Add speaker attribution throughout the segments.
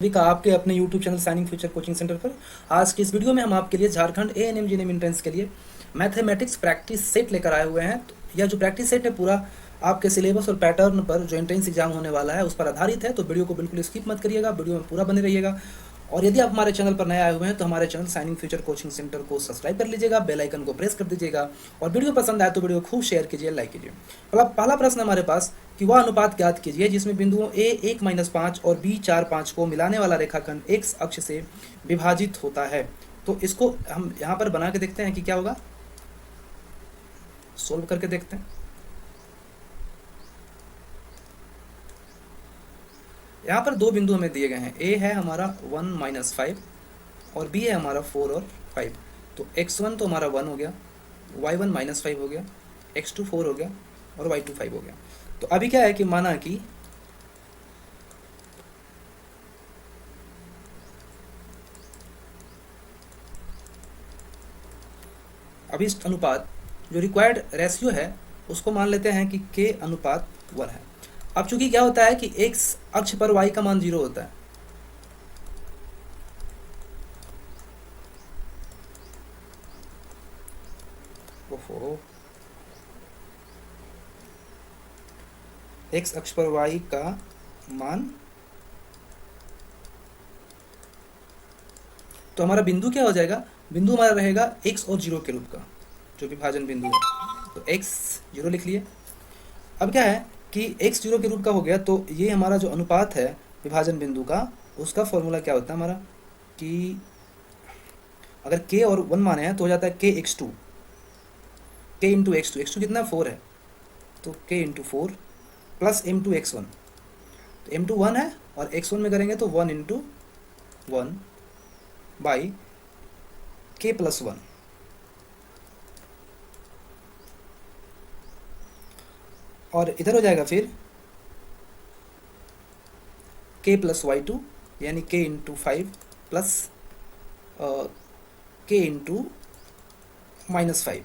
Speaker 1: सभी का आपके अपने YouTube channel signing future coaching centre पर। आज की इस वीडियो में हम आपके लिए झारखंड एएनएम जीएनएम एंट्रेंस के लिए मैथमेटिक्स प्रैक्टिस सेट लेकर आए हुए हैं। तो यह जो प्रैक्टिस सेट है पूरा आपके सिलेबस और पैटर्न पर जो एंट्रेंस एग्जाम होने वाला है उस पर आधारित है। तो वीडियो को बिल्कुल स्किप मत करिएगा, वीडियो में पूरा बने रहिएगा। और यदि आप हमारे चैनल पर नए आए हुए हैं तो हमारे channel signing future coaching centre को सब्सक्राइब कर लीजिएगा, बेल आइकन को प्रेस कर दीजिएगा और वीडियो पसंद आए तो वीडियो खूब शेयर कीजिए, लाइक कीजिए। पहला प्रश्न हमारे पास कि वह अनुपात ज्ञात कीजिए जिसमें बिंदुओं ए 1-5 और बी 4-5 को मिलाने वाला रेखाखंड एक्स अक्ष से विभाजित होता है। तो इसको हम यहाँ पर बना के देखते हैं कि क्या होगा, सोल्व करके देखते हैं। यहाँ पर दो बिंदु हमें दिए गए हैं, ए है हमारा 1-5 और बी है हमारा 4 और 5। तो x1 तो हमारा 1 हो गया, y1 -5 हो गया, x2 4 हो गया और y2 5 हो गया। तो अभी क्या है कि माना कि अभी इस अनुपात जो रिक्वायर्ड रेशियो है उसको मान लेते हैं कि k अनुपात 1 है। अब चूंकि क्या होता है कि x अक्ष पर y का मान 0 होता है, ओहो, x अक्ष पर y का मान, तो हमारा बिंदु क्या हो जाएगा, बिंदु हमारा रहेगा x और 0 के रूप का जो विभाजन बिंदु है। तो x 0 लिख लिए। अब क्या है कि x 0 के रूप का हो गया, तो ये हमारा जो अनुपात है विभाजन बिंदु का उसका फॉर्मूला क्या होता है हमारा कि अगर k और 1 माने हैं तो हो जाता है k x2, k into x2, x2 कितना 4 है तो k into 4 plus m2 x1। तो m2 1 है और x1 में करेंगे तो 1 इंटू 1 बाई k प्लस 1। और इधर हो जाएगा फिर k प्लस y2 यानी k into 5 plus k into -5,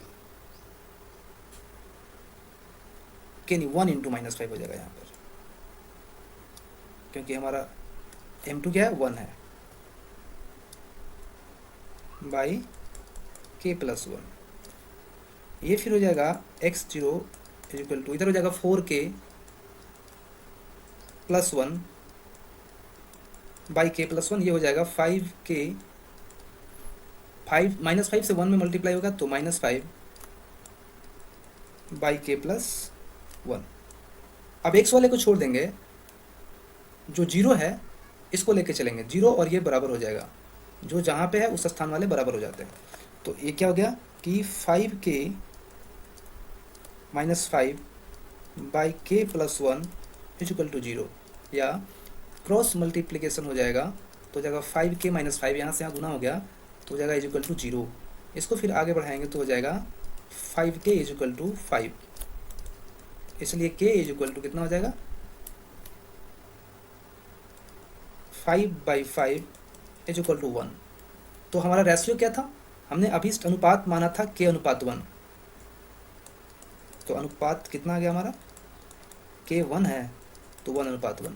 Speaker 1: k नहीं 1 इंटू -5 हो जाएगा यहाँ पर, क्योंकि हमारा m2 क्या है 1 है, बाई k प्लस 1। ये फिर हो जाएगा x0 इक्वल टू, इधर हो जाएगा 4k plus 1 by k plus 1, ये हो जाएगा 5k, 5 -5 से 1 में मल्टीप्लाई होगा तो -5 बाई k प्लस 1। अब x वाले को छोड़ देंगे, जो 0 है इसको लेके चलेंगे, 0 और ये बराबर हो जाएगा, जो जहाँ पे है उस स्थान वाले बराबर हो जाते हैं। तो ये क्या हो गया कि 5k -5 by k plus 1 equal to 0, या क्रॉस मल्टीप्लिकेशन हो जाएगा तो जाएगा 5k -5 यहाँ से यहाँ गुना हो गया तो हो जाएगा इक्वल टू 0। इसको फिर आगे बढ़ाएंगे तो हो जाएगा 5k इक्वल टू 5, इसलिए k इक्वल टू कितना हो जाएगा 5/5 इक्वल टू 1। तो हमारा रेशियो क्या था, हमने अभिष्ट अनुपात माना था k अनुपात 1, तो अनुपात कितना आ गया हमारा k 1 है तो 1 अनुपात 1।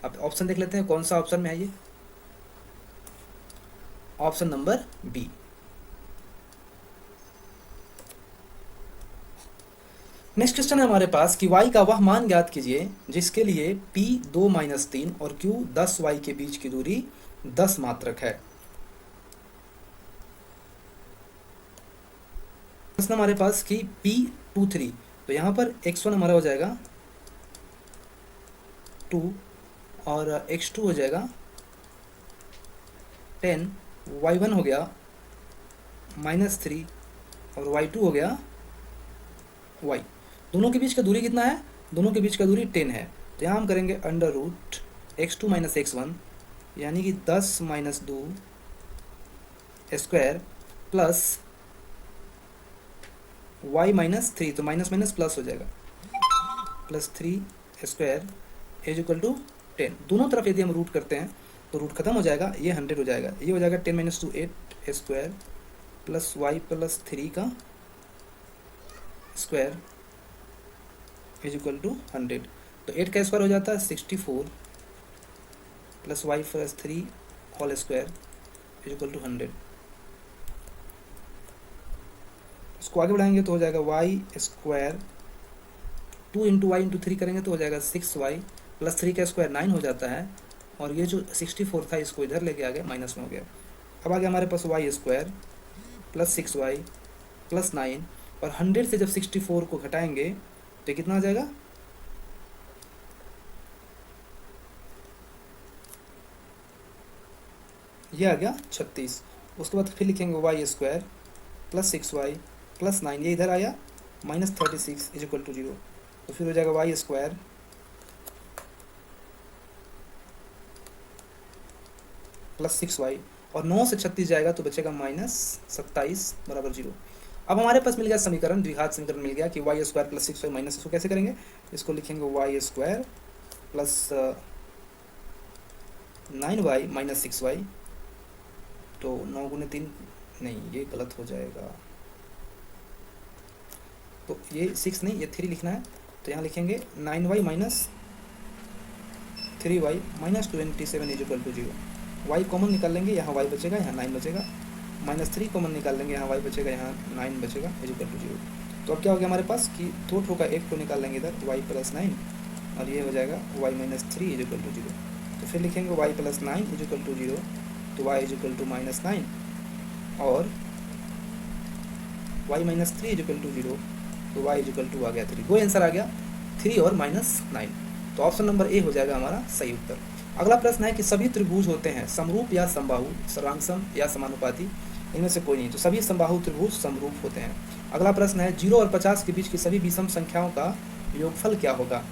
Speaker 1: अब ऑप्शन देख लेते हैं कौन सा ऑप्शन में है, ये option number B. Next question है हमारे पास कि y का वह मान ज्ञात कीजिए जिसके लिए p 2-3 और q 10y के बीच की दूरी 10 मात्रक है। प्रश्न हमारे पास कि p 2-3, तो यहाँ पर x1 हमारा हो जाएगा 2 और x2 हो जाएगा 10, y1 हो गया -3 और y2 हो गया y। दोनों के बीच का दूरी कितना है, दोनों के बीच का दूरी 10 है। तो यहाँ हम करेंगे अंडर रूट x2 - x1 यानी कि 10 - 2 स्क्वायर प्लस y -3, तो माइनस माइनस प्लस हो जाएगा, plus 3 square is equal to 10। दोनों तरफ यदि हम रूट करते हैं तो रूट खत्म हो जाएगा, ये 100 हो जाएगा, ये हो जाएगा 10 - 2 8 स्क्वायर प्लस y प्लस 3 का स्क्वायर इज इक्वल टू 100। तो 8 का स्क्वायर हो जाता है 64 plus Y plus 3 whole square is equal to 100। इसको आगे बढ़ाएंगे तो हो जाएगा Y square 2 into Y into 3 करेंगे तो हो जाएगा 6y प्लस 3 का स्क्वायर 9 हो जाता है, और ये जो 64 था इसको इधर लेके आ गया, माइनस में हो गया। अब आ गया हमारे पास y square plus 6y plus 9, और 100 से जब 64 को घटाएंगे तो ये कितना आ जाएगा, ये आ गया 36। उसके बाद फिर लिखेंगे Y square plus 6y plus 9, ये इधर आया माइनस 36 इज इक्वल टू 0। तो फिर हो जाएगा वाई स्क्वायर प्लस 6y, और 9 से 36 जाएगा तो बचेगा माइनस 27 बराबर 0। अब हमारे पास मिल गया समीकरण, द्विघात समीकरण मिल गया कि Y square plus 6y minus, इसको कैसे करेंगे, इसको लिखेंगे Y square plus 9y minus 6y, तो 9 गुने 3 नहीं, ये गलत हो जाएगा, तो ये 6 नहीं, ये 3 लिखना है, तो यहाँ लिखेंगे 9y minus 3y minus 27 is equal to 0। Y common निकाल लेंगे, यहाँ y बचेगा, यहाँ 9 बचेगा, माइनस 3 कॉमन निकाल लेंगे, यहाँ y बचेगा, यहाँ 9 बचेगा इज इक्वल टू 0। तो अब क्या हो गया हमारे पास कि दो ठो का एक को निकाल लेंगे इधर, y प्लस 9, और ये हो जाएगा y minus 3 is equal to 0। तो फिर लिखेंगे y plus 9 is equal to 0, तो y is equal to minus 9, और y minus 3 is equal to 0, तो y इज इक्वल टू आ गया 3। वो आंसर आ गया 3 और माइनस 9। तो ऑप्शन नंबर ए हो जाएगा हमारा सही उत्तर। अगला प्रश्न है कि सभी त्रिभुज होते हैं समरूप या समबाहु, सर्वांगसम या समानुपाती, इनमें से कोई नहीं, तो सभी समबाहु त्रिभुज समरूप होते हैं। अगला प्रश्न है 0 और 50 के बीच की सभी विषम संख्याओं का योगफल क्या होगा।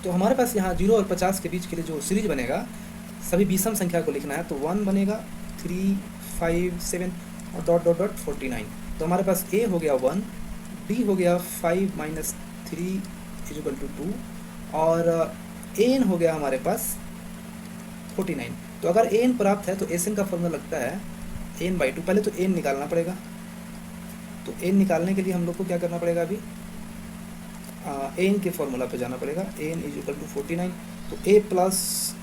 Speaker 1: तो हमारे पास यहाँ 0 और 50 के बीच के लिए जो सीरीज बनेगा, सभी विषम संख्या को लिखना है, तो 1 बनेगा, 3, 5, 7 और डॉट डॉट डॉट 49। तो हमारे पास ए हो गया 1, बी हो गया 5 माइनस 3 इज इक्वल टू 2, और एन हो गया हमारे पास 49। तो अगर एन प्राप्त है तो एस एन का फॉर्मूला लगता है n/2। पहले तो एन निकालना पड़ेगा, तो एन निकालने के लिए हम लोग को क्या करना पड़ेगा, अभी एन के फॉर्मूला पे जाना पड़ेगा, एन इज इक्वल टू 49, तो a plus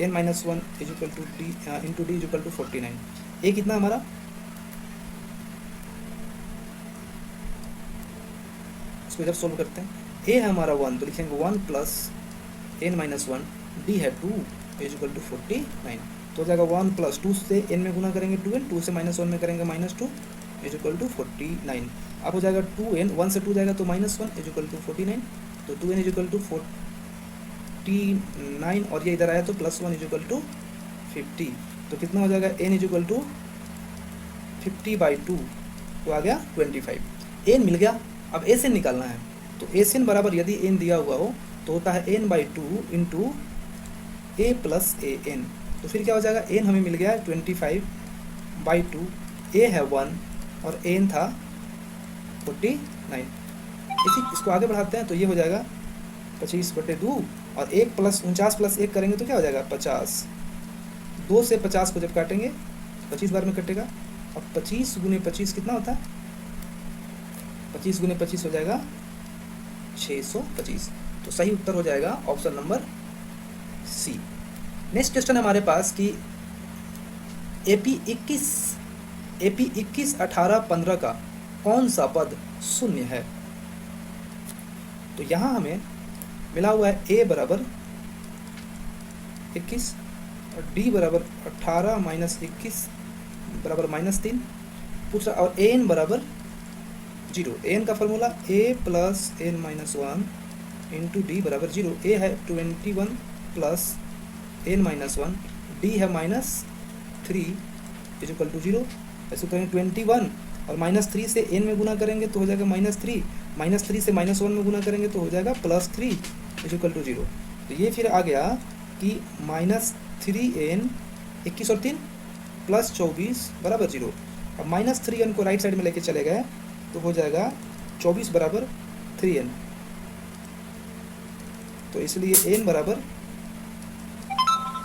Speaker 1: n minus 1 is equal to d into D is equal to 49। A कितना हमारा, इसको इधर सोल्व करते हैं, ए है हमारा 1, तो लिखेंगे 1 प्लस एन माइनस 1, डी है 2 इज इक्वल टू 49। तो हो जाएगा 1 प्लस 2 से एन में गुना करेंगे 2n, 2 से माइनस 1 में करेंगे माइनस 2 इज इक्वल टू 49। अब हो जाएगा 2n, 1 से 2 जाएगा तो माइनस 1 इज इक्वल टू 49, तो 2n इज इक्वल टू 49, और ये इधर आया तो प्लस 1 इज इक्वल टू 50। तो कितना हो जाएगा, n इज इक्वल टू 50/2, तो आ गया 25। n मिल गया। अब एस एन निकालना है, तो एस एन बराबर यदि n दिया हुआ हो तो होता है n/2 into A plus A N. तो फिर क्या हो जाएगा, n हमें मिल गया है 25/2, a है 1 और n था 49। इसको आगे बढ़ाते हैं तो ये हो जाएगा 25/2, और 1 प्लस 49 प्लस 1 करेंगे तो क्या हो जाएगा 50। 2 से 50 को जब काटेंगे 25 बार में कटेगा। अब 25 गुने 25 कितना होता है, 25 गुने 25 हो जाएगा 625। तो सही उत्तर हो जाएगा option number C. Next question है हमारे पास कि एपी 21 18 15 का कौन सा पद शून्य है। तो यहाँ हमें मिला हुआ है a बराबर 21 और d बराबर 18 माइनस 21 बराबर -3 पूछ रहा, और an बराबर 0। an का formula a plus n minus 1 into D बराबर 0। a है 21 प्लस n माइनस 1, d है -3 इज इक्वल टू 0। ऐसे करेंगे 21 और -3 से n में गुना करेंगे तो हो जाएगा -3, -3 से -1 में गुना करेंगे तो हो जाएगा +3 इज इक्वल टू 0। तो ये फिर आ गया कि -3n 21 और 3 प्लस 24 बराबर 0। अब -3n को राइट साइड में लेके चले गए तो हो जाएगा 24 बराबर 3n। तो इसलिए n बराबर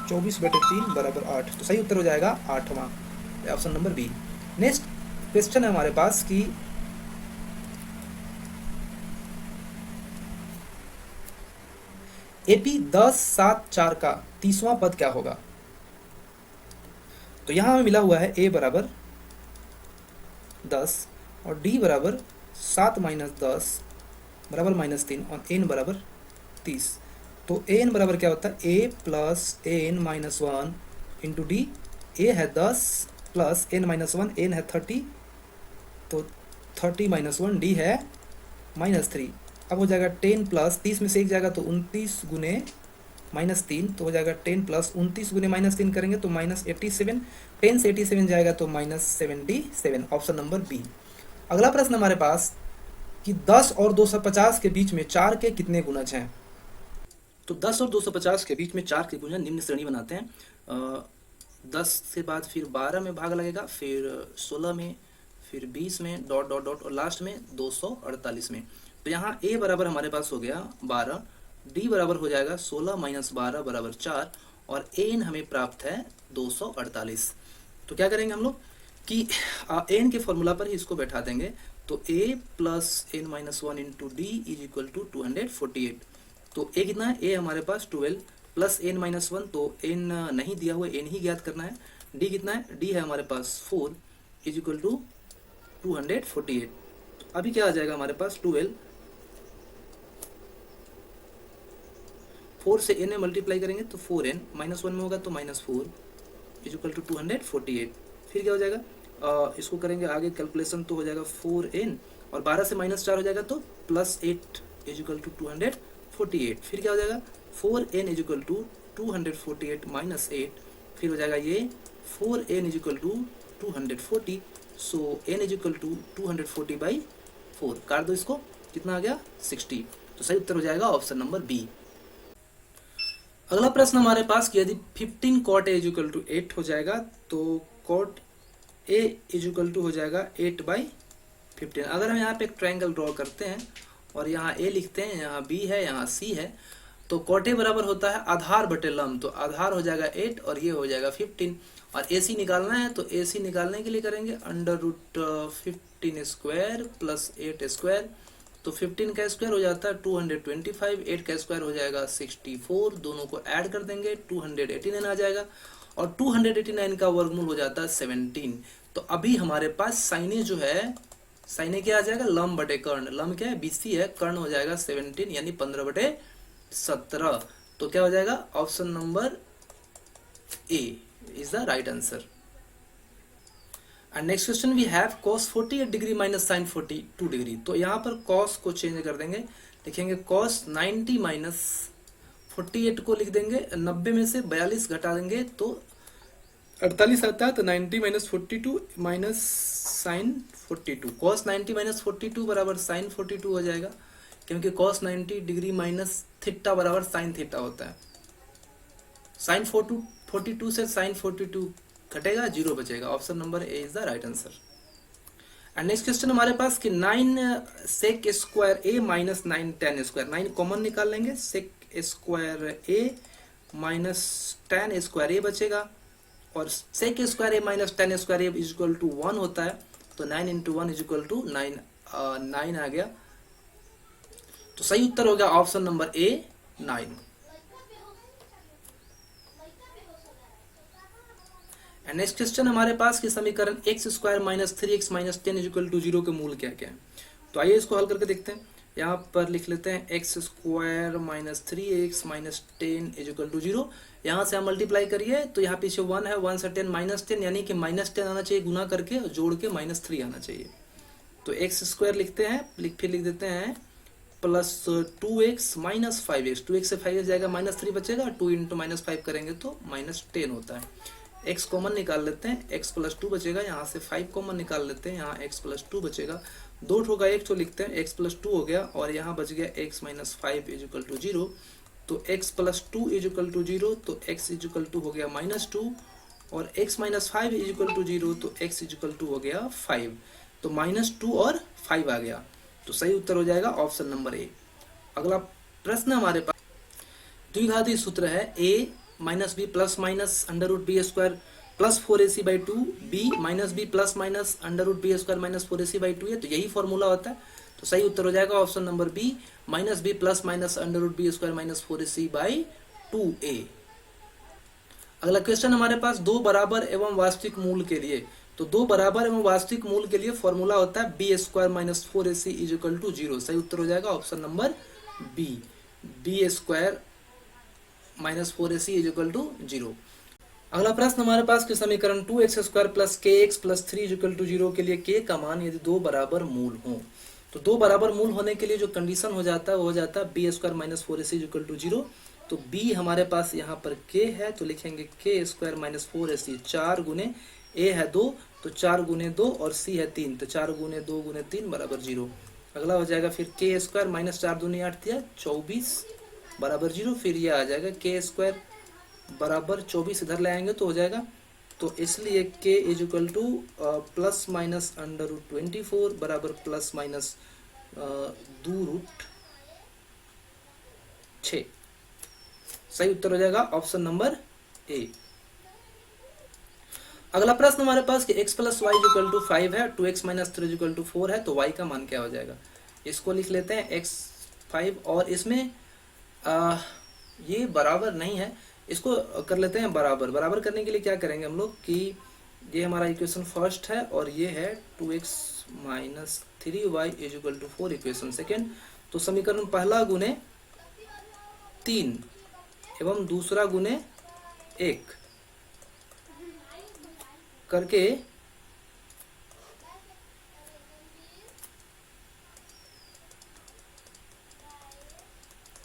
Speaker 1: 24/3 बराबर 8। तो सही उत्तर हो जाएगा 8वां, option number B. Next question है हमारे पास कि AP 10 7 4 का 30वां पद क्या होगा? तो यहाँ हमें मिला हुआ है a बराबर 10 और d बराबर 7 माइनस 10 बराबर -3 और n बराबर 30। तो an बराबर क्या होता है? a plus an minus 1 into D. a है 10 प्लस n माइनस 1, n है 30, तो 30 माइनस 1, d है -3। अब हो जाएगा 10 प्लस 30 में से एक जाएगा तो 29 गुने -3, तो हो जाएगा 10 प्लस 29 गुने -3 करेंगे तो -87। 10 से 87 जाएगा तो -77। Option number B. अगला प्रश्न हमारे पास कि 10 और 250 के बीच में 4 के कितने गुणज हैं? तो 10 और 250 के बीच में 4 के गुणज निम्न श्रेणी बनाते हैं। 10 के बाद फिर 12 में भाग लगेगा, फिर 16 में, फिर 20 में, डॉट डॉट डॉट, और लास्ट में 248 में। तो यहाँ a बराबर हमारे पास हो गया 12, d बराबर हो जाएगा 16 माइनस 12 बराबर 4, और n हमें प्राप्त है 248। तो क्या करेंगे हम लोग कि n के फॉर्मूला पर ही इसको बैठा देंगे। तो a plus n minus 1 into D is equal to 248। तो a कितना है? a हमारे पास 12 प्लस n माइनस 1, तो n नहीं दिया हुआ, n ही ज्ञात करना है। d कितना है? d है हमारे पास 4 इज इक्वल टू 248। तो अभी क्या आ जाएगा हमारे पास? 12 4 से n में मल्टीप्लाई करेंगे तो 4n माइनस 1 में होगा तो -4 इज इक्वल टू 248। फिर क्या हो जाएगा? इसको करेंगे आगे कैलकुलेशन तो हो जाएगा 4n, और 12 से -4 हो जाएगा तो +8 इज इक्वल टू 248। फिर क्या हो जाएगा? 4n is equal to 248 minus 8। फिर हो जाएगा ये 4n is equal to 240। So n is equal to 240/4। काट दो इसको, कितना आ गया? 60। तो सही उत्तर हो जाएगा ऑप्शन नंबर बी। अगला प्रश्न हमारे पास कि यदि 15 cot a is equal to 8 हो जाएगा तो cot a is equal to हो जाएगा 8/15। अगर हम यहाँ पे एक ट्रायंगल ड्रॉ करते हैं और यहाँ a लिखते हैं, यहाँ b है, यहाँ c है, तो cot a बराबर होता है आधार बटे लंब। तो आधार हो जाएगा 8 और ये हो जाएगा 15, और AC निकालना है तो AC निकालने के लिए करेंगे √15 स्क्वायर प्लस 8 स्क्वायर। तो 15 का स्क्वायर हो जाता है 225, 8 का स्क्वायर हो जाएगा 64, दोनों को ऐड कर देंगे 289 आ जाएगा, और 289 का वर्गमूल हो जाता है 17। तो अभी हमारे पास साइने जो है, साइने क्या आ जाएगा? लंब बटे कर्ण। लंब क्या है? BC है, कर्ण हो जाएगा 17 यानी 15/17। तो क्या हो जाएगा? Option number A is the right answer. And next question we have cos 48 degree minus sin 42 degree. तो यहाँ पर cos को चेंज कर देंगे, लिखेंगे cos 90 माइनस 48 को लिख देंगे, 90 में से 42 घटा देंगे तो 48 आता है। तो 90 minus 42 minus sin 42, cos 90 minus 42 बराबर sin 42 हो जाएगा, क्योंकि cos 90 डिग्री माइनस थीटा बराबर sin थीटा होता है। sin 42 से sin 42 घटेगा, 0 बचेगा। Option number A is the right answer. And next question हमारे पास कि 9 sec square a minus 9 tan square. 9 common निकाल लेंगे, sec square a minus tan square a बचेगा, और sec square a minus tan square a is equal to 1 होता है। तो 9 इंटू 1 इज इक्वल टू 9 आ गया। तो सही उत्तर हो गया option number A 9। Next question हमारे पास कि समीकरण x square minus 3x minus 10 is equal to 0 के मूल क्या क्या है। तो आइए इसको हल करके देखते हैं। यहाँ पर लिख लेते हैं x square minus 3x minus 10 is equal to 0। यहाँ से हम मल्टीप्लाई करिए तो यहाँ पीछे 1 है, 1 से 10 माइनस 10, यानी कि माइनस 10 आना चाहिए गुना करके, और जोड़ के -3 आना चाहिए। तो x स्क्वायर लिखते हैं, फिर लिख देते हैं plus 2x minus 5x। 2x से 5x जाएगा, -3 बचेगा, 2 इंटू -5 करेंगे तो -10 होता है। x कॉमन निकाल लेते हैं, x प्लस 2 बचेगा, यहाँ से 5 कॉमन निकाल लेते हैं, यहाँ x प्लस 2 बचेगा, 2 होगा 1 तो लिखते हैं x प्लस 2 हो गया, और यहाँ बच गया x minus 5 is equal to 0। तो x plus 2 is equal to 0, तो x इज इक्वल टू हो गया -2, और x minus 5 is equal to 0, तो x इज इक्वल टू हो गया 5। तो -2 और 5 आ गया, तो सही उत्तर हो जाएगा ऑप्शन नंबर ए। अगला प्रश्न हमारे पास द्विघाती सूत्र है a minus b plus minus √b square plus 4ac/2, b minus b plus minus √b square minus 4ac/2 है। तो यही फॉर्मूला होता है। तो सही उत्तर हो जाएगा option number B, minus b plus minus under root b square minus 4ac by 2a। अगला क्वेश्चन हमारे पास दो बराबर एवं वास्तविक मूल के लिए। तो दो बराबर एवं वास्तविक मूल के लिए फॉर्मूला होता है b square minus 4ac is equal to 0। सही उत्तर हो जाएगा option number B, b square minus 4ac is equal to 0। अगला प्रश्न हमारे पास कि समीकरण 2x square plus k x plus 3 is equal to 0 के लिए k का मान यदि दो बराबर मूल हो। तो दो बराबर मूल होने के लिए जो कंडीशन हो जाता है वो हो जाता है b square minus 4ac is equal to 0। तो b हमारे पास यहाँ पर k है तो लिखेंगे k स्क्वायर माइनस 4ac, 4 गुने a है 2 तो 4 गुने 2 और c है 3 तो 4 गुने 2 गुने 3 बराबर 0। अगला हो जाएगा फिर k स्क्वायर माइनस 4 दूनी 8 दिया 24 बराबर 0। फिर ये आ जाएगा k स्क्वायर बराबर 24 इधर ले आएंगे तो हो जाएगा, तो इसलिए k is equal to plus minus under root 24 बराबर प्लस माइनस 2 रूट 6। सही उत्तर हो जाएगा ऑप्शन नंबर ए। अगला प्रश्न हमारे पास कि x plus y equal to 5 है, 2x माइनस 3 इक्वल टू 4 है, तो y का मान क्या हो जाएगा। इसको लिख लेते हैं x 5 और इसमें ये बराबर नहीं है, इसको कर लेते हैं बराबर। बराबर करने के लिए क्या करेंगे हम लोग कि ये हमारा इक्वेशन फर्स्ट है और ये है 2x minus 3y is equal to 4 equation second. तो समीकरण पहला गुने 3 एवं दूसरा गुने 1 करके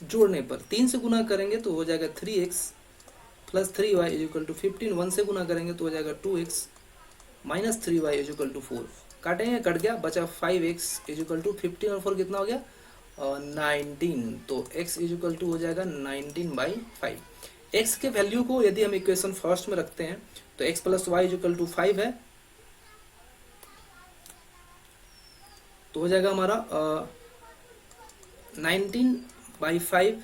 Speaker 1: जोड़ने पर 3 से गुना करेंगे तो हो जाएगा 3x plus 3y is equal to 15। 1 से गुना करेंगे तो हो जाएगा 2x minus 3y is equal to 4। काटेंगे कट गया, बचा 5x इज इक्वल टू 15 और 4 कितना हो गया 19। तो x इज इक्वल टू हो जाएगा 19 बाई 5। x के वैल्यू को यदि हम इक्वेशन फर्स्ट में रखते हैं तो x plus y is equal to 5 है, तो हो जाएगा हमारा 19 by 5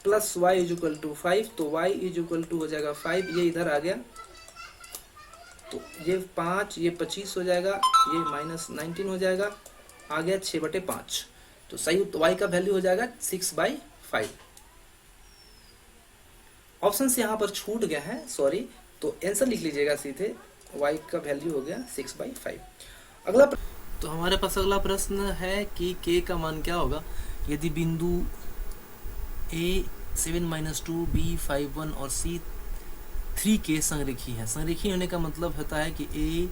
Speaker 1: plus y is equal to 5। तो y इज इक्वल टू हो जाएगा 5, ये इधर आ गया तो ये 5 ये 25 हो जाएगा, ये माइनस 19 हो जाएगा, आ गया 6/5। तो सही y का वैल्यू हो जाएगा 6/5। ऑप्शन से यहाँ पर छूट गया है, सॉरी, तो आंसर लिख लीजिएगा सीधे, y का वैल्यू हो गया 6/5। अगला तो हमारे पास अगला प्रश्न है कि k का मान क्या होगा यदि बिंदु a 7-2 b 5-1 और c 3k संरेखी है। संरेखी होने का मतलब होता है कि a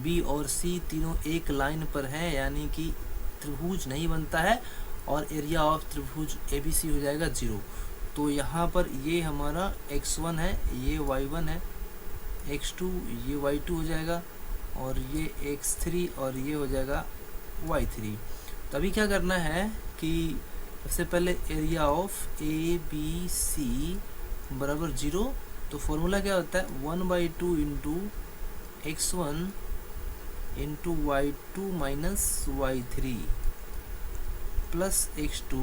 Speaker 1: b और c तीनों एक लाइन पर हैं, यानी कि त्रिभुज नहीं बनता है और एरिया ऑफ त्रिभुज ABC हो जाएगा 0। तो यहाँ पर ये हमारा x1 है, ये y1 है, x2 ये y2 हो जाएगा और ये x3 और ये हो जाएगा y3। तो अभी क्या करना है कि सबसे पहले एरिया ऑफ ABC बराबर 0। तो फॉर्मूला क्या होता है 1/2 into x1 into y2 minus y3 plus x2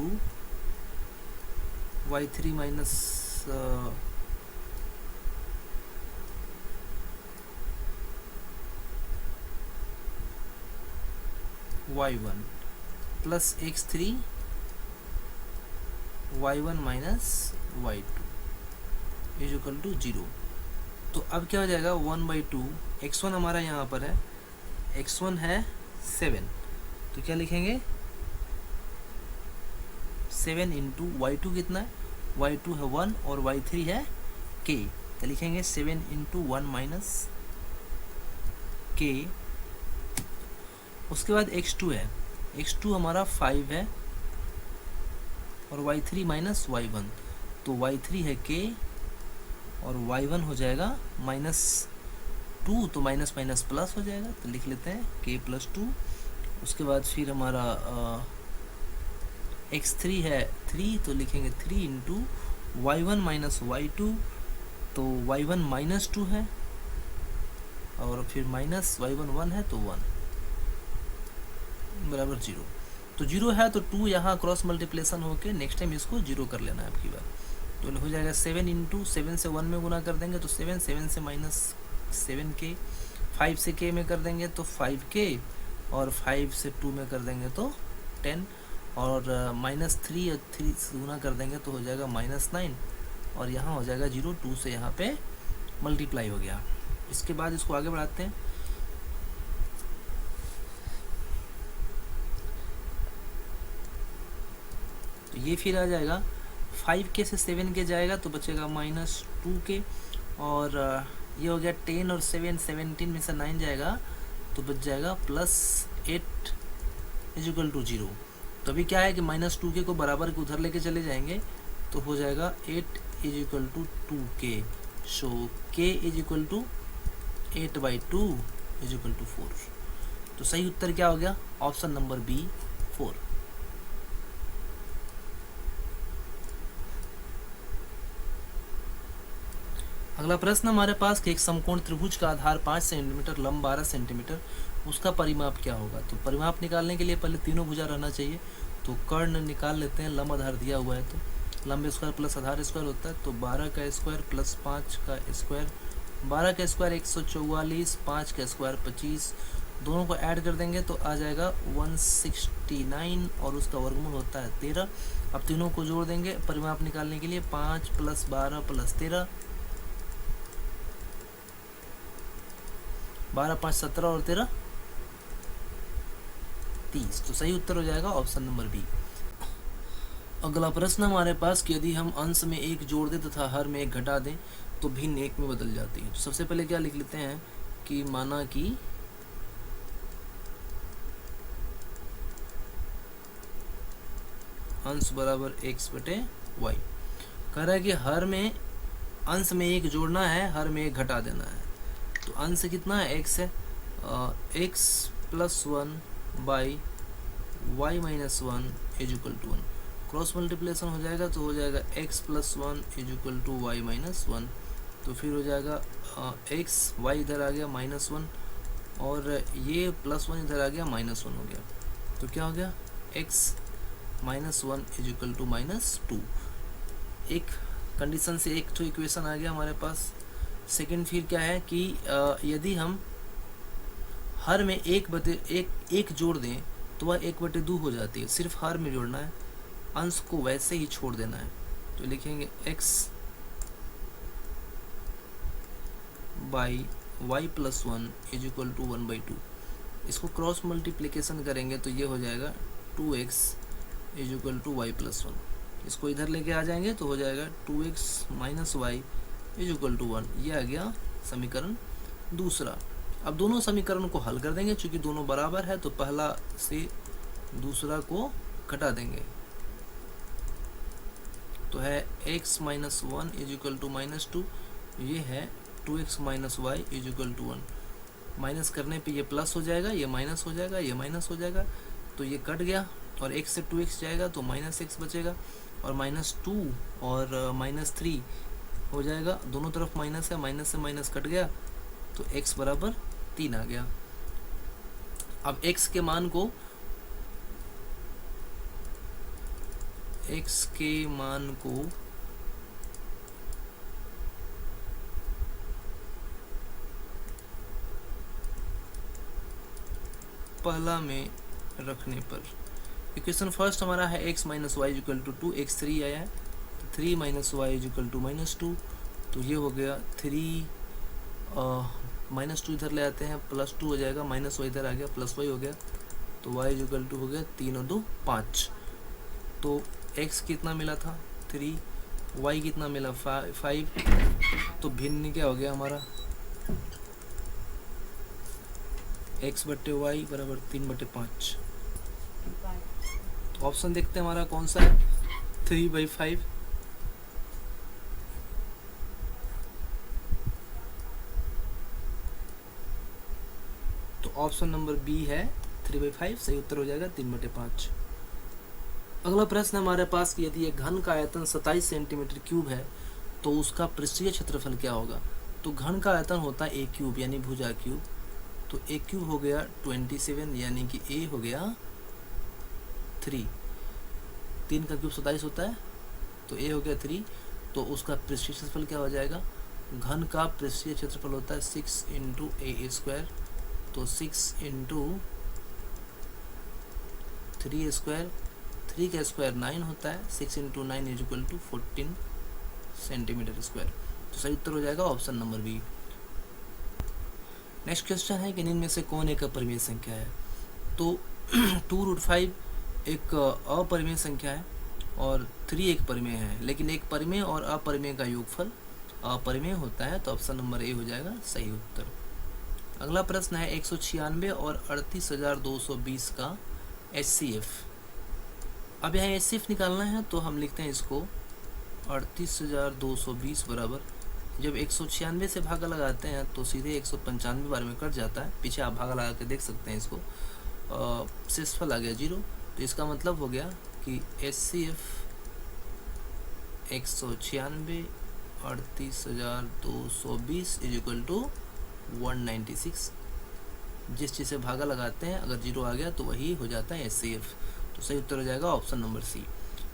Speaker 1: y3 minus y1 plus x3 y1 minus y2 is equal to 0। तो अब क्या हो जाएगा 1/2, x1 हमारा यहाँ पर है, x1 है 7, तो क्या लिखेंगे 7 इंटू y2 कितना है, y2 है 1 और y3 है k, तो लिखेंगे 7 इंटू 1 माइनस k। उसके बाद x2 है, x2 हमारा 5 है और y3 माइनस y1, तो y3 है k और y1 हो जाएगा -2, तो माइनस माइनस प्लस हो जाएगा, तो लिख लेते हैं k प्लस 2। उसके बाद फिर हमारा x3 है 3, तो लिखेंगे 3 इंटू y1 माइनस y2, तो y1 -2 है और फिर माइनस y1 1 है तो 1 बराबर 0। तो 0 है तो 2 यहाँ क्रॉस मल्टीप्लेशन होके नेक्स्ट टाइम इसको 0 कर लेना है आपकी बार। तो हो जाएगा 7 इंटू 7 से 1 में गुना कर देंगे तो 7, 7 से माइनस 7k, 5 से k में कर देंगे तो 5k और 5 से 2 में कर देंगे तो 10, और -3 और 3 से गुना कर देंगे तो हो जाएगा -9, और यहाँ हो जाएगा 0, 2 से यहाँ पे मल्टीप्लाई हो गया। इसके बाद इसको आगे बढ़ाते हैं। तो ये फिर आ जाएगा 5k से 7k जाएगा तो बचेगा -2k, और ये हो गया 10 और 7, 17 में से 9 जाएगा तो बच जाएगा +8 = 0। तो अभी क्या है कि -2k को बराबर के उधर लेके चले जाएंगे तो हो जाएगा 8 = 2k। सो k = 8/2 = 4। तो सही उत्तर क्या हो गया? Option number B, 4। अगला प्रश्न हमारे पास कि एक समकोण त्रिभुज का आधार 5 सेंटीमीटर, लंब 12 सेंटीमीटर, उसका परिमाप क्या होगा? तो परिमाप निकालने के लिए पहले तीनों भुजा रहना चाहिए। तो कर्ण निकाल लेते हैं। लंब आधार दिया हुआ है तो लंब स्क्वायर प्लस आधार स्क्वायर होता है, तो 12 का स्क्वायर प्लस 5 का स्क्वायर, 12 का स्क्वायर 144, 5 का स्क्वायर 25, दोनों को ऐड कर देंगे तो आ जाएगा 169, और उसका वर्गमूल होता है 13। अब तीनों को जोड़ देंगे परिमाप निकालने के लिए, 5 + 12 + 13, 12 5 17 और 13 30। तो सही उत्तर हो जाएगा ऑप्शन नंबर बी। अगला प्रश्न हमारे पास कि यदि हम अंश में 1 जोड़ दें तथा हर में 1 घटा दें तो भिन्न 1 में बदल जाती है। तो सबसे पहले क्या लिख लेते हैं कि माना कि अंश बराबर x/y। कह रहा है कि हर में अंश में 1 जोड़ना है, हर में 1 घटा देना है। तो अंश कितना है? x है, x + 1/y - 1 = 1। क्रॉस मल्टीप्लिकेशन हो जाएगा तो हो जाएगा x + 1 = y - 1। तो फिर हो जाएगा x, y इधर आ गया -1, और ये +1 इधर आ गया -1 हो गया। तो क्या हो गया? x - 1 = -2। एक कंडीशन से एक तो इक्वेशन आ गया हमारे पास। सेकंड फिर क्या है कि यदि हम हर में 1 जोड़ दें तो वह 1/2 हो जाती है। सिर्फ हर में जोड़ना है, अंश को वैसे ही छोड़ देना है। तो लिखेंगे x by y + 1 = 1/2। इसको क्रॉस मल्टीप्लिकेशन करेंगे तो ये हो जाएगा 2x = y + 1। इसको इधर लेके आ जाएंगे तो हो जाएगा 2x - y = 1। ये आ गया समीकरण दूसरा। अब दोनों समीकरण को हल कर देंगे। चूंकि दोनों बराबर है तो पहला से दूसरा को घटा देंगे। तो है x - 1 = -2, ये है 2x - y = 1। माइनस करने पे ये प्लस हो जाएगा, ये माइनस हो जाएगा, ये माइनस हो जाएगा, तो ये कट गया, और x से 2x जाएगा तो -x बचेगा, और -2 और -3 हो जाएगा। दोनों तरफ माइनस है, माइनस से माइनस कट गया तो x बराबर 3 आ गया। अब x के मान को पहला में रखने पर इक्वेशन फर्स्ट हमारा है x - y = 2, x 3 आया है, 3 - y = -2। तो ये हो गया 3 -2 इधर ले आते हैं, +2 हो जाएगा, -y इधर आ गया, +y हो गया, तो y = हो गया 3 और 2 5। तो x कितना मिला था? 3, y कितना मिला? 5। तो भिन्न क्या हो गया हमारा? x/y = 3/5। तो ऑप्शन देखते हैं हमारा कौन सा है? 3/5। तो ऑप्शन नंबर बी है 3/5, सही उत्तर हो जाएगा 3/5। अगला प्रश्न हमारे पास कि यदि एक घन का आयतन 27 सेंटीमीटर क्यूब है तो उसका पृष्ठीय क्षेत्रफल क्या होगा? तो घन का आयतन होता है a³ यानी भुजा क्यूब। तो a³ हो गया 27, यानी कि a हो गया 3। 3 का क्यूब 27 होता है, तो a हो गया 3। तो उसका पृष्ठीय क्षेत्रफल क्या हो जाएगा? घन का पृष्ठीय क्षेत्रफल होता है 6 × a²। तो 6 × 3 स्क्वायर, 3 का स्क्वायर 9 होता है, 6 into 9 is equal to 14 centimetre square. तो सही उत्तर हो जाएगा option number B. Next question है कि निम्न में से कौन एक अपरिमेय संख्या है। तो 2√5 एक अपरिमेय संख्या है और 3 एक परिमेय है, लेकिन एक परिमेय और अपरिमेय का योगफल अपरिमेय होता है, तो ऑप्शन नंबर ए हो जाएगा सही उत्तर। अगला प्रश्न है 196 और 38,220 का HCF। अब यहाँ HCF निकालना है, तो हम लिखते हैं इसको 38,220 बराबर, जब 196 से भागा लगाते हैं तो सीधे 195 बार में कट जाता है। पीछे आप भागा लगा के देख सकते हैं इसको, शेषफल आ गया 0। तो इसका मतलब हो गया कि HCF 196 38,220 इज इक्वल टू 196। जिस चीज़ से भागा लगाते हैं अगर 0 आ गया तो वही हो जाता है HCF। तो सही उत्तर हो जाएगा ऑप्शन नंबर सी।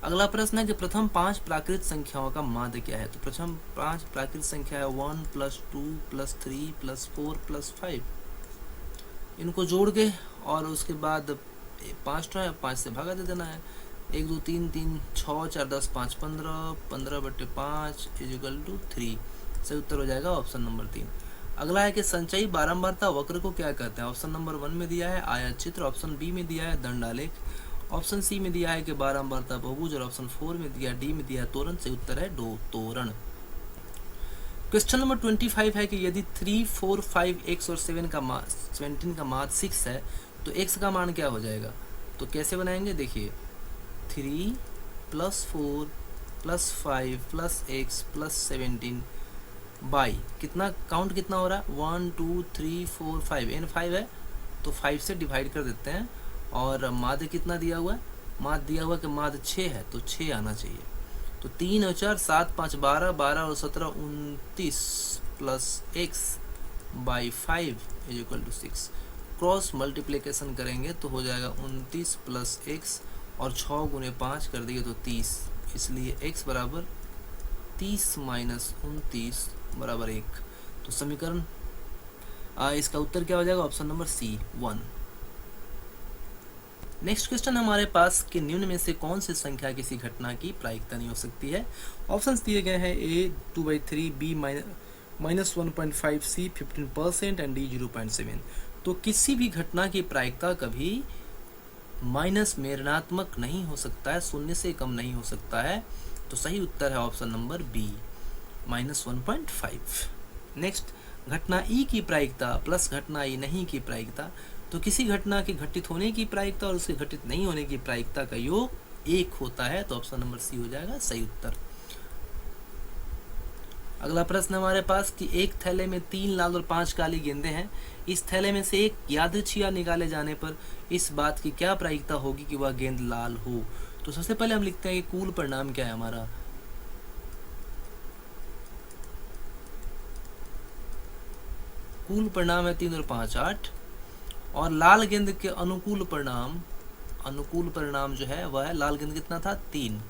Speaker 1: अगला प्रश्न है कि प्रथम 5 प्राकृत संख्याओं का माध्य क्या है। तो प्रथम 5 प्राकृत संख्या है 1 + 2 + 3 + 4 + 5। इनको जोड़ के और उसके बाद 5 तो है, 5 से भागा दे देना है। 1 2 3 3 6 4 10 5 15 15/5 इज इक्वल टू 3। सही उत्तर हो जाएगा ऑप्शन नंबर 3। अगला है कि संचयी बारंबारता वक्र को क्या कहते हैं। ऑप्शन नंबर 1 में दिया है आयत चित्र, ऑप्शन बी में दिया है दंडालेख, ऑप्शन सी में दिया है कि बारंबारता बहुभुज और ऑप्शन 4 में दिया, डी में दिया है तोरण। सही उत्तर है तोरण। क्वेश्चन नंबर 25 है कि यदि 3 4 5 x और 17 का मान 6 है तो x का मान क्या हो जाएगा। तो कैसे बनाएंगे, देखिए 3 + 4 + 5 + x + 17 बाई कितना, काउंट कितना हो रहा है 1 2 3 4 5, n 5 है तो 5 से डिवाइड कर देते हैं। और माध्य कितना दिया हुआ है, माध्य दिया हुआ कि माध्य 6 है तो 6 आना चाहिए। तो 3 और 4 7 5 12 12 और 17 29 + x by 5 is equal to 6। Cross multiplication करेंगे तो हो जाएगा 29 + x और 6 × 5 कर दिए तो 30, इसलिए x बराबर 30 - 29 बराबर 1। तो समीकरण इसका उत्तर क्या हो जाएगा, option number C 1। Next question हमारे पास कि निम्न में से कौन सी संख्या किसी घटना की प्रायिकता नहीं हो सकती है। ऑप्शंस दिए गए हैं ए 2/3, बी -1.5, सी 15% एंड डी 0.7। तो किसी भी घटना की प्रायिकता कभी माइनस में ऋणात्मक नहीं हो सकता है, शून्य से कम नहीं हो सकता है। तो सही उत्तर है ऑप्शन नंबर बी -1.5। नेक्स्ट, घटना ई की प्रायिकता प्लस घटना ई नहीं की प्रायिकता। तो किसी घटना के घटित होने की प्रायिकता और उसके घटित नहीं होने की प्रायिकता का योग 1 होता है। तो ऑप्शन नंबर सी हो जाएगा सही उत्तर। अगला प्रश्न हमारे पास कि एक थैले में 3 लाल और 5 काली गेंदें हैं। इस थैले में से एक यादृच्छिक निकाले जाने पर इस बात की क्या प्रायिकता होगी कि वह गेंद लाल हो। तो सबसे पहले हम लिखते हैं कि कुल परिणाम क्या है हमारा। कुल परिणाम है 3 और 5 8, और लाल गेंद के अनुकूल परिणाम जो है वह है, लाल गेंद कितना था 3,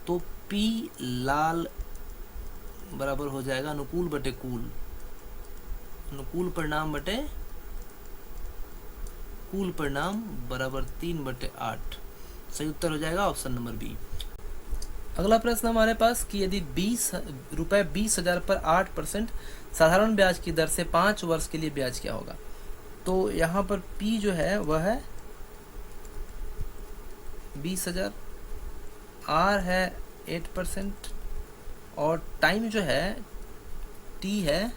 Speaker 1: तो P लाल बराबर हो जाएगा अनुकूल बटे कुल, अनुकूल परिणाम बटे कुल परिणाम बराबर 3/8। सही उत्तर हो जाएगा ऑप्शन नंबर बी। अगला प्रश्न हमारे पास कि यदि रुपए 20,000 पर 8% साधारण ब्याज की दर से 5 वर्ष के लिए ब्याज क्या होगा। तो यहाँ पर P जो है वह है 20,000, R है 8% और टाइम जो है T है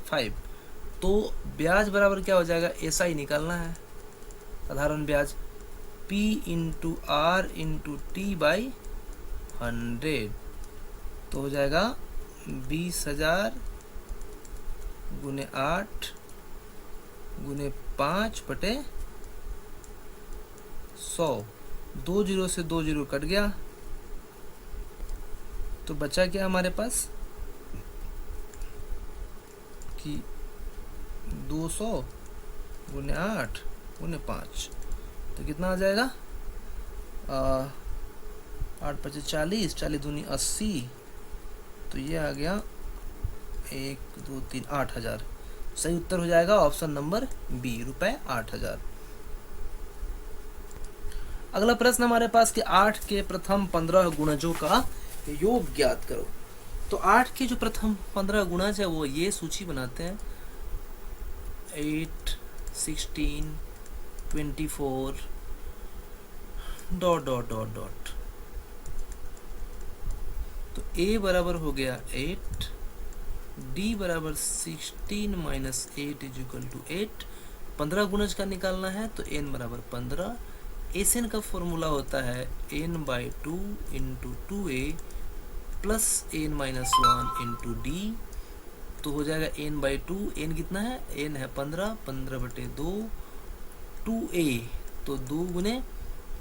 Speaker 1: 5। तो ब्याज बराबर क्या हो जाएगा, ऐसा ही निकालना है साधारण ब्याज P × R × T/100। तो हो जाएगा 20,000 × 8 × 5/100। 2 0 से 2 0 कट गया तो बचा क्या हमारे पास कि 200 × 8 × 5, तो कितना आ जाएगा 8 × 5 40, 40 दूनी 80, तो ये आ गया 1 2 3 8,000। सही उत्तर हो जाएगा ऑप्शन नंबर बी, ₹8,000। अगला प्रश्न हमारे पास कि 8 के प्रथम 15 गुणजों का योग ज्ञात करो। तो 8 के जो प्रथम 15 गुणज है वो ये सूची बनाते हैं 8, 16, 24 ... तो a बराबर हो गया 8, d बराबर 16 माइनस 8 इज इक्वल टू 8। 15 गुणज का निकालना है तो n बराबर 15। एसएन का फॉर्मूला होता है n/2 into 2a plus n minus 1 into D. तो हो जाएगा n/2, n कितना है, n है 15, 15/2, 2a तो 2 गुने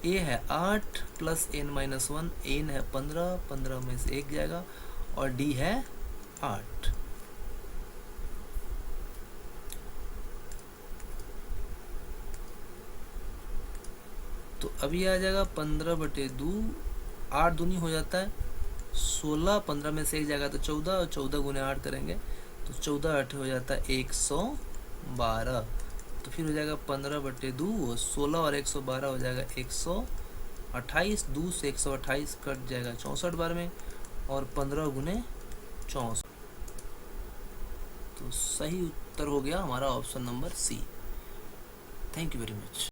Speaker 1: a है 8 प्लस n माइनस 1, n है 15, 15 में से 1 जाएगा और d है 8। तो अभी आ जाएगा 15/2, 8 दूनी हो जाता है 16, 15 में से 1 जाएगा तो 14 और 14 गुने 8 करेंगे तो 14 8 हो जाता है 112। तो फिर हो जाएगा 15/2, 16 और 112 हो जाएगा 128, 2 से 128 कट जाएगा 64 बार में और 15 गुने 64। तो सही उत्तर हो गया हमारा option number C. Thank you very much.